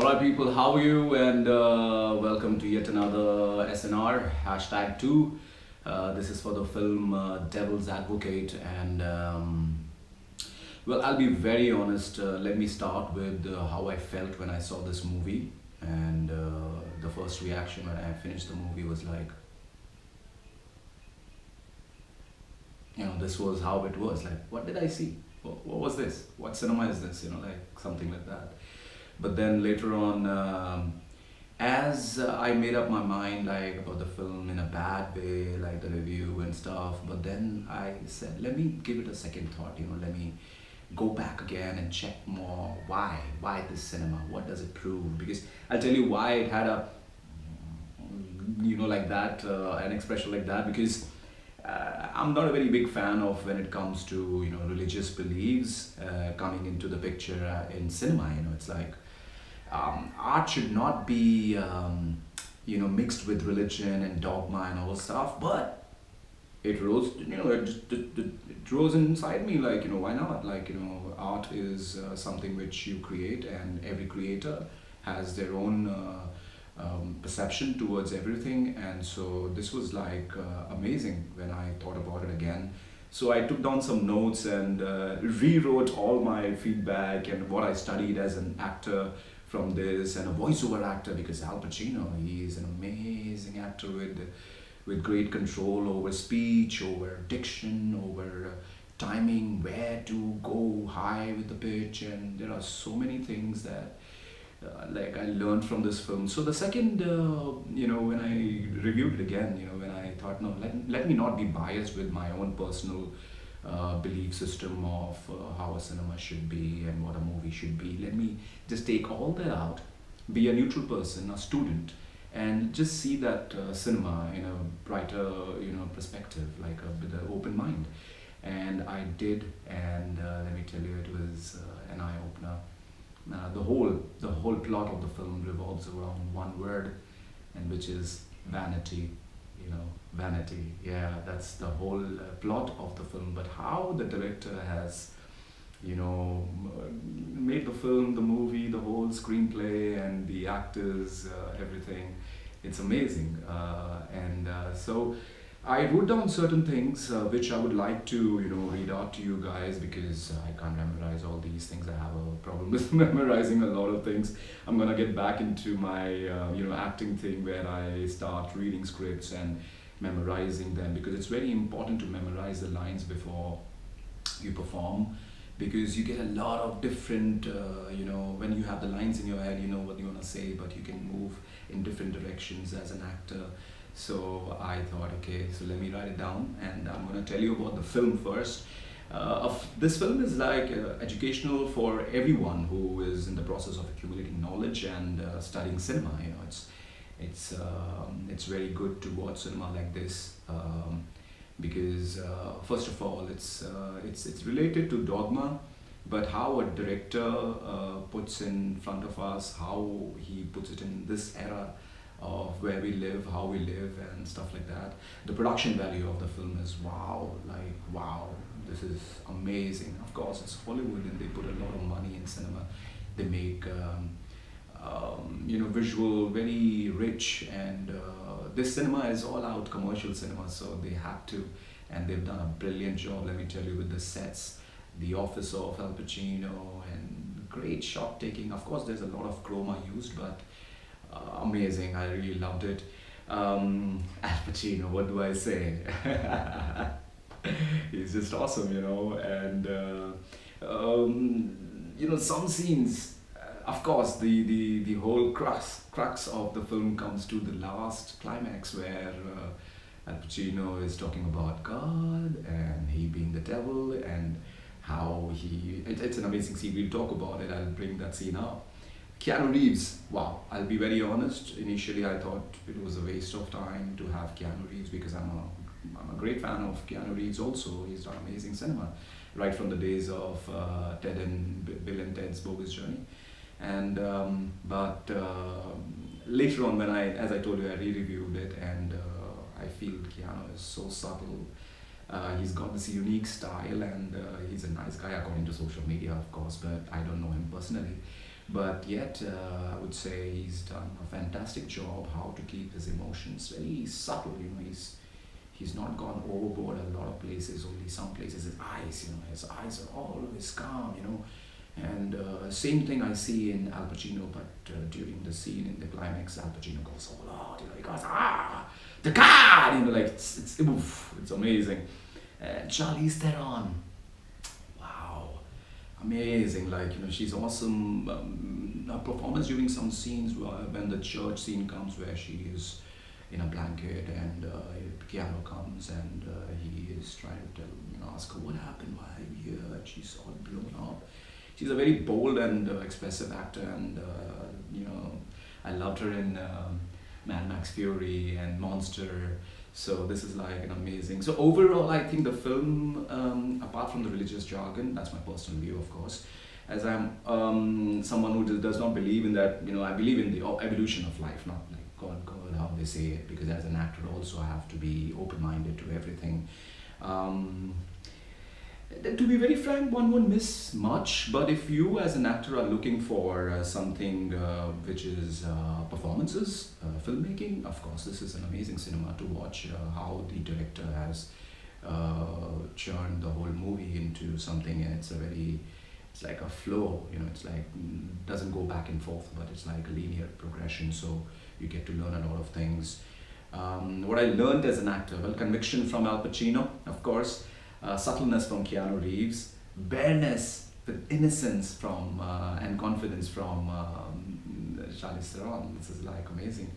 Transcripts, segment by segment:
Alright people, how are you? And welcome to yet another SNR, hashtag 2. This is for the film Devil's Advocate, and well, I'll be very honest. Let me start with how I felt when I saw this movie. And the first reaction when I finished the movie was like, this was how it was. Like, what did I see? What was this? What cinema is this? Like something like that. But then later on, as I made up my mind like about the film in a bad way, like the review and stuff, but then I said, let me give it a second thought. Let me go back again and check more. Why this cinema? What does it prove? Because I'll tell you why it had a like that, an expression like that, because I'm not a very big fan of when it comes to religious beliefs coming into the picture in cinema. It's like art should not be mixed with religion and dogma and all stuff, but it rose, it rose inside me, like, why not? Like, art is something which you create, and every creator has their own perception towards everything. And so this was like amazing when I thought about it again. So I took down some notes and rewrote all my feedback and what I studied as an actor from this, and a voiceover actor, because Al Pacino, he is an amazing actor with great control over speech, over diction, over timing, where to go high with the pitch, and there are so many things that like I learned from this film. So the second, when I reviewed it again, when I thought, no, let me not be biased with my own personal belief system of how a cinema should be and what a movie should be. Let me just take all that out, be a neutral person, a student, and just see that cinema in a brighter, perspective, like with an open mind. And I did, and let me tell you, it was an eye opener. The whole plot of the film revolves around one word, and which is vanity. Vanity. Yeah, that's the whole plot of the film. But how the director has, made the film, the movie, the whole screenplay, and the actors, everything, it's amazing. So I wrote down certain things which I would like to, read out to you guys, because I can't memorize all these things. I have a problem with memorizing a lot of things. I'm gonna get back into my, acting thing, where I start reading scripts and memorizing them, because it's very important to memorize the lines before you perform, because you get a lot of different, when you have the lines in your head, you know what you want to say, but you can move in different directions as an actor. So I thought, okay, so let me write it down, and I'm going to tell you about the film first. This film is like educational for everyone who is in the process of accumulating knowledge and studying cinema. It's very good to watch cinema like this, because first of all, it's related to dogma, but how a director puts in front of us, how he puts it in this era of where we live, how we live, and stuff like that. The production value of the film is wow, like wow, this is amazing. Of course, it's Hollywood, and they put a lot of money in cinema. They make visual very rich, and this cinema is all out commercial cinema, so they have to, and they've done a brilliant job, let me tell you, with the sets, the office of Al Pacino, and great shot taking. Of course, there's a lot of chroma used, but amazing. I really loved it. Al Pacino, what do I say? He's just awesome, and some scenes. Of course, the whole crux of the film comes to the last climax, where Al Pacino is talking about God and he being the devil, and how it's an amazing scene. We'll talk about it. I'll bring that scene up. Keanu Reeves, wow, I'll be very honest. Initially, I thought it was a waste of time to have Keanu Reeves, because I'm a great fan of Keanu Reeves also. He's done amazing cinema, right from the days of Bill and Ted's Bogus Journey. And but later on, as I told you, I re-reviewed it, and I feel Keanu is so subtle. He's got this unique style, and he's a nice guy according to social media, of course, but I don't know him personally. but yet I would say he's done a fantastic job how to keep his emotions very subtle. He's not gone overboard a lot of places. Only some places his eyes, his eyes are always calm. And same thing I see in Al Pacino, but during the scene in the climax, Al Pacino goes all out. He goes, the God, like oof, it's amazing. And Charlize Theron, wow, amazing. Like she's awesome. Her performance during some scenes when the church scene comes where she is in a blanket and Keanu comes and he is trying to ask her what happened, why are you here? And she's all blown up. She's a very bold and expressive actor, and I loved her in Mad Max Fury and Monster. So this is like an amazing. So overall, I think the film, apart from the religious jargon, that's my personal view, of course. As I'm someone who does not believe in that, I believe in the evolution of life, not like God, how they say it. Because as an actor, also I have to be open-minded to everything. To be very frank, one won't miss much, but if you as an actor are looking for something which is performances, filmmaking, of course this is an amazing cinema to watch how the director has churned the whole movie into something, and it's like a flow, it's like doesn't go back and forth, but it's like a linear progression, so you get to learn a lot of things. What I learned as an actor, well, conviction from Al Pacino, of course, subtleness from Keanu Reeves, bareness with innocence from and confidence from Charlize Theron. This is like amazing.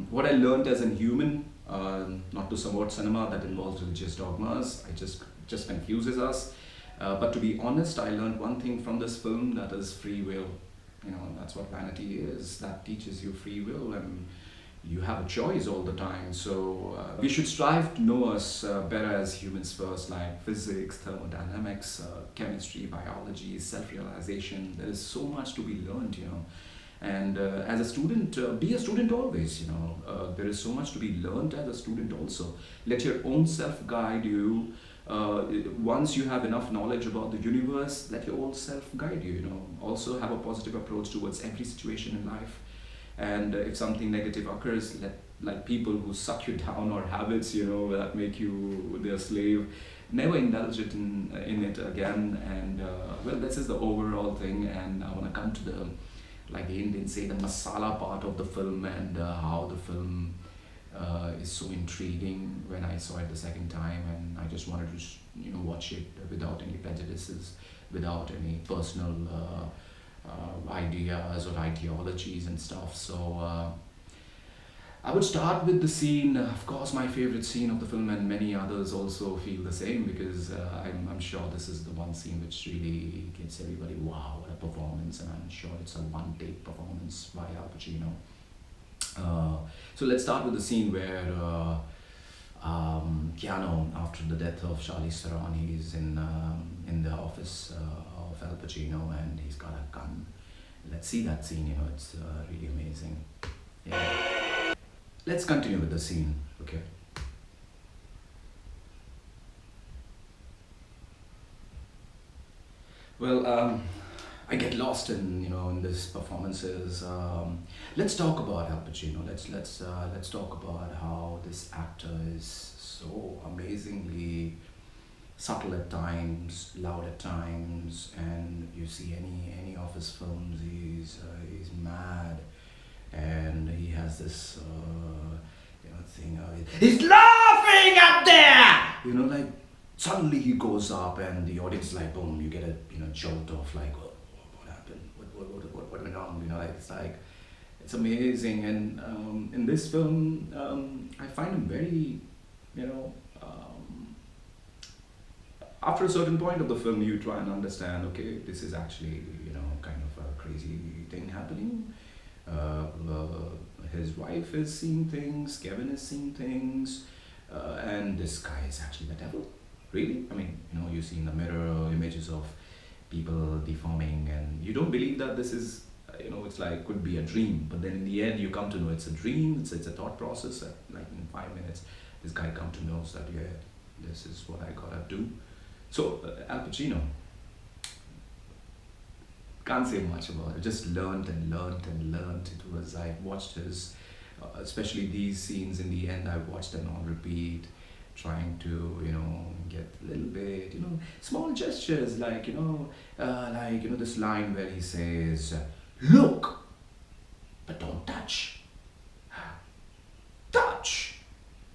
What I learned as a human, not to support cinema that involves religious dogmas, it just confuses us. But to be honest, I learned one thing from this film, that is free will. That's what vanity is. That teaches you free will, and you have a choice all the time. So we should strive to know us better as humans first, like physics, thermodynamics, chemistry, biology, self-realization. There is so much to be learned, And as a student, be a student always, there is so much to be learned as a student also. Let your own self guide you. Once you have enough knowledge about the universe, let your own self guide you, Also have a positive approach towards every situation in life. And if something negative occurs, like people who suck you down, or habits, that make you their slave, never indulge in it again. And well, this is the overall thing, and I want to come to the, like the Indians say, the masala part of the film, and how the film is so intriguing when I saw it the second time, and I just wanted to watch it without any prejudices, without any personal ideas or ideologies and stuff. So I would start with the scene, of course my favorite scene of the film, and many others also feel the same, because I'm sure this is the one scene which really gets everybody, wow, what a performance, and I'm sure it's a one-take performance by Al Pacino. So let's start with the scene where Keanu, after the death of Charlize Theron, he's in the office of Al Pacino, and he's got a gun. Let's see that scene, it's really amazing. Yeah. Let's continue with the scene, okay? Well, I get lost in these performances. Let's talk about Al Pacino. Let's talk about how this actor is so amazingly subtle at times, loud at times, and you see any of his films, he's mad, and he has this thing. He's laughing up there. Like suddenly he goes up, and the audience like boom. You get a jolt of like, oh, what happened? What went on? It's amazing. And in this film, I find him very, after a certain point of the film, you try and understand, okay, this is actually, kind of a crazy thing happening. His wife is seeing things, Kevin is seeing things, and this guy is actually the devil. Really? I mean, you see in the mirror images of people deforming, and you don't believe that this is, it's like, could be a dream. But then in the end, you come to know it's a dream, it's a thought process. That, like in 5 minutes, this guy comes to know that, yeah, this is what I gotta do. So, Al Pacino, Can't say much about it. Just learned and learned and learned. It was, I watched his, especially these scenes in the end, I watched them on repeat, trying to, get a little bit, small gestures like, this line where he says, look, but don't touch. Touch,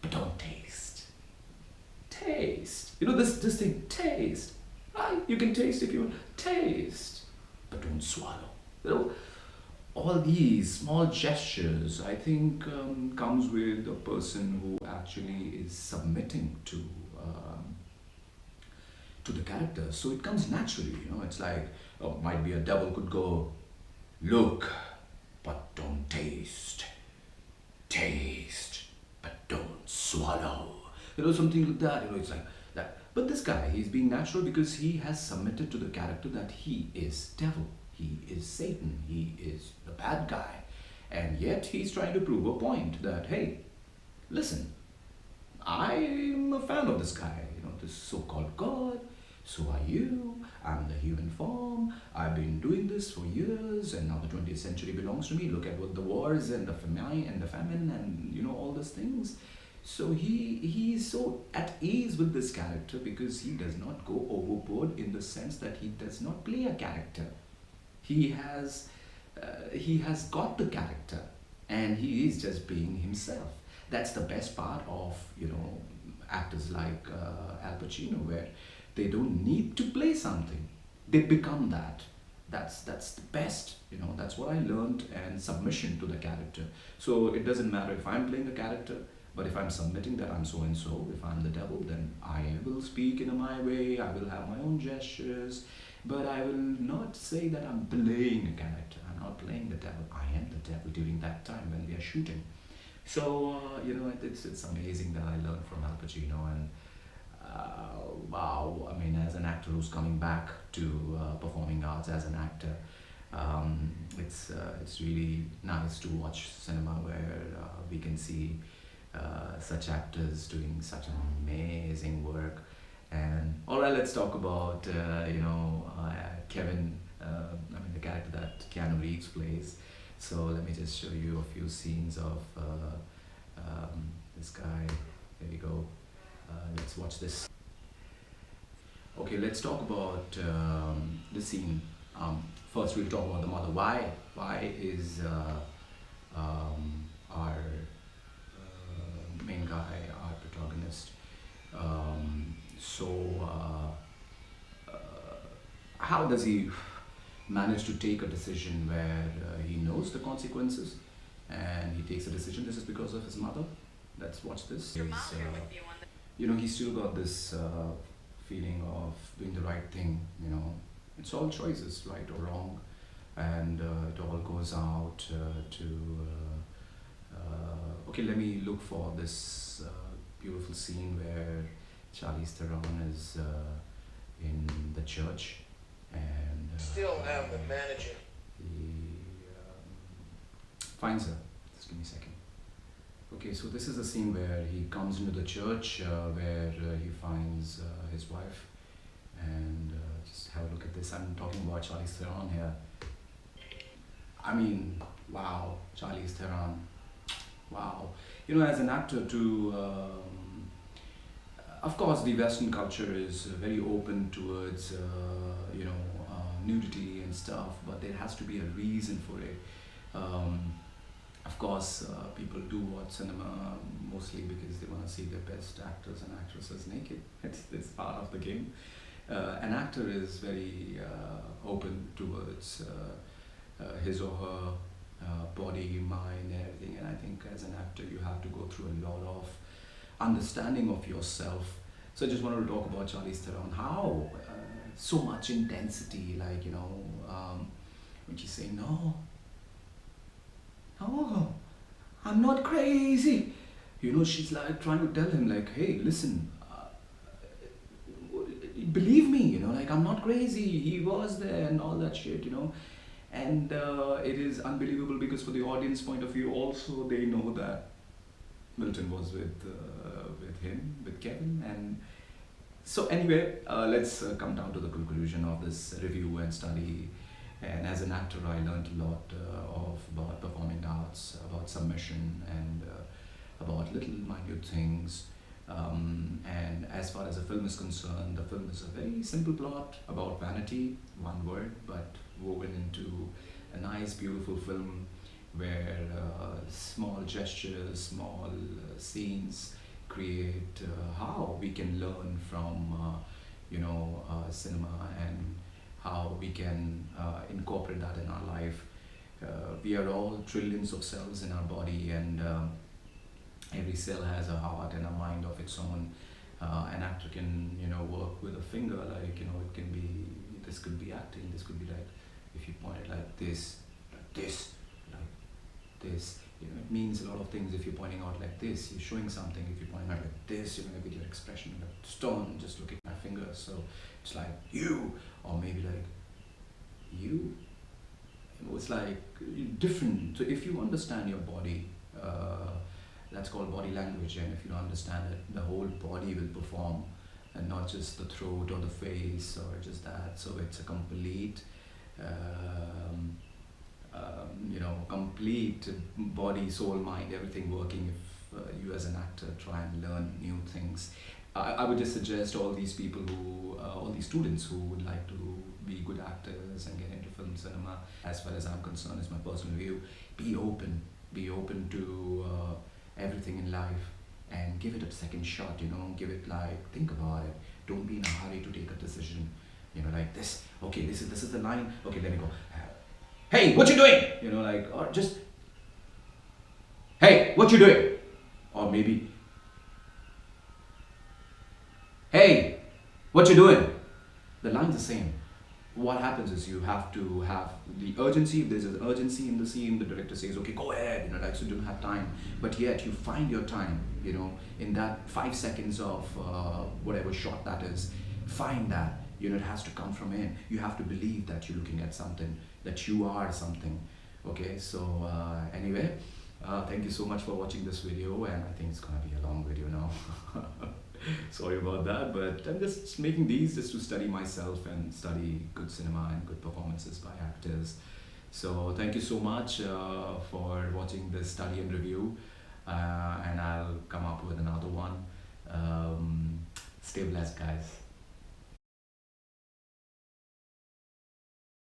but don't taste. Taste. This thing, taste. Right? You can taste if you want. Taste, but don't swallow. All these small gestures, I think, comes with a person who actually is submitting to the character. So it comes naturally. It's like, might be a devil could go, look, but don't taste. Taste, but don't swallow. Something like that. It's like that. But this guy, he's being natural because he has submitted to the character that he is devil. He is Satan. He is the bad guy. And yet he's trying to prove a point that, hey, listen, I'm a fan of this guy, this so-called God. So are you. I'm the human form. I've been doing this for years, and now the 20th century belongs to me. Look at what the wars and the famine and all those things. So he's so at ease with this character because he does not go overboard in the sense that he does not play a character. He has got the character, and he is just being himself. That's the best part of actors like Al Pacino, where they don't need to play something. They become that. That's the best. That's what I learned, and submission to the character. So it doesn't matter if I'm playing a character, but if I'm submitting that I'm so and so, if I'm the devil, then I will speak in my way. I will have my own gestures, but I will not say that I'm playing a character. I'm not playing the devil. I am the devil during that time when we are shooting. So it's amazing that I learned from Al Pacino, and wow, I mean, as an actor who's coming back to performing arts as an actor, it's really nice to watch cinema where we can see such actors doing such amazing work. And all right, let's talk about Kevin. The character that Keanu Reeves plays. So let me just show you a few scenes of this guy. There we go. Let's watch this. Okay, let's talk about the scene. First, we'll talk about the mother. Why is our main guy, our protagonist, how does he manage to take a decision where he knows the consequences and he takes a decision? This is because of his mother. Let's watch this. He's still got this feeling of doing the right thing. It's all choices, right or wrong, and it all goes out okay, let me look for this beautiful scene where Charlize Theron is in the church, and still have the manager. He finds her. Just give me a second. Okay, so this is a scene where he comes into the church where he finds his wife, and just have a look at this. I'm talking about Charlize Theron here. I mean, wow, Charlize Theron. Wow. As an actor too, of course the Western culture is very open towards, nudity and stuff, but there has to be a reason for it. Of course, people do watch cinema mostly because they want to see their best actors and actresses naked. It's part of the game. An actor is very open towards his or her body, mind, and everything. And I think as an actor, you have to go through a lot of understanding of yourself. So I just wanted to talk about Charlize Theron. How so much intensity, like when she's saying no, I'm not crazy. She's like trying to tell him like, hey, listen, believe me, like I'm not crazy. He was there and all that shit, And it is unbelievable because for the audience point of view also, they know that Milton was with him, with Kevin. And so anyway, let's come down to the conclusion of this review and study. And as an actor, I learned a lot of about performing arts, about submission, and about little minute things. And as far as a film is concerned, the film is a very simple plot about vanity, one word, but woven into a nice, beautiful film where small gestures, small scenes create how we can learn from cinema, and how we can incorporate that in our life. We are all trillions of cells in our body, and every cell has a heart and a mind of its own. An actor can, work with a finger, like, it can be, this could be acting, this could be like, if you point it like this, like this, it means a lot of things. If you're pointing out like this, you're showing something. If you're pointing out like this, you're gonna get your expression like stone, just looking at my fingers. So it's like you, or maybe like you. It's like different. So if you understand your body, that's called body language, and if you don't understand it, the whole body will perform, and not just the throat or the face or just that. So it's a complete complete body, soul, mind, everything working if you as an actor try and learn new things. I would just suggest all these people all these students who would like to be good actors and get into film cinema, as far as I'm concerned, is my personal view, be open to everything in life, and give it a second shot, give it, like, think about it. Don't be in a hurry to take a decision, like this, okay, this is the line, okay, let me go. Hey, what you doing? Or just, hey, what you doing? Or maybe, hey, what you doing? The line's the same. What happens is you have to have the urgency. If there's an urgency in the scene, the director says, okay, go ahead, so you don't have time. But yet you find your time, in that 5 seconds of whatever shot that is, find that. It has to come from in. You have to believe that you're looking at something, that you are something. Okay, so anyway, thank you so much for watching this video, and I think it's gonna be a long video now. Sorry about that, but I'm just making these just to study myself and study good cinema and good performances by actors. So thank you so much for watching this study and review, and I'll come up with another one. Stay blessed, guys.